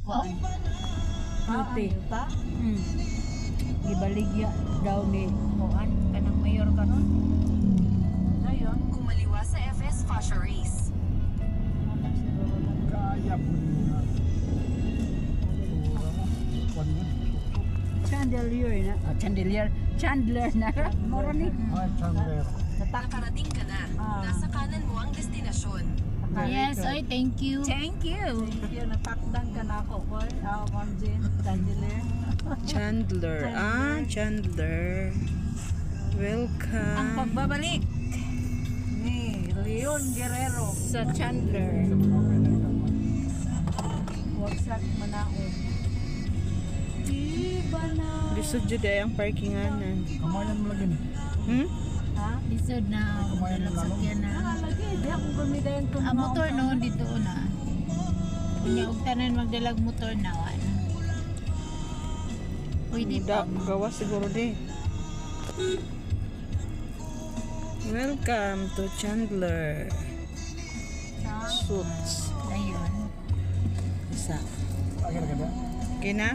kuan. Beauty. Ta? Gibaligya daw ni Kuan kanang mayor karon. Dayon. Kumaliwa sa FS Fisheries. Kaya po niya. chandelier na. Chandelier na. Moro ni. Ay, Chandler. Nakarating ka na. Nasa kanan mo ang destinasyon. Yes, ay thank you. Thank you. Natakdan ka na ako, boy. Ma'am Jean, Chandelier. Chandler. Chandler. Welcome. Ang pagbabalik ni Leon Guerrero Sa Chandler. Wagsak Manaog. Diba na? Lisod jud ay ang parkinganan. Kamayan mo lagi ni. Ha? Lisod na. Kumain ng lalong. na. Lagi, di ako gumidayan kung Ang motor no dito na. Kunya og tanan magdalag motor na wan. Pwede pa. Gawa siguro di. Welcome to Chandler. Suits. Ayun. Isa. Agad-agad. Okay na?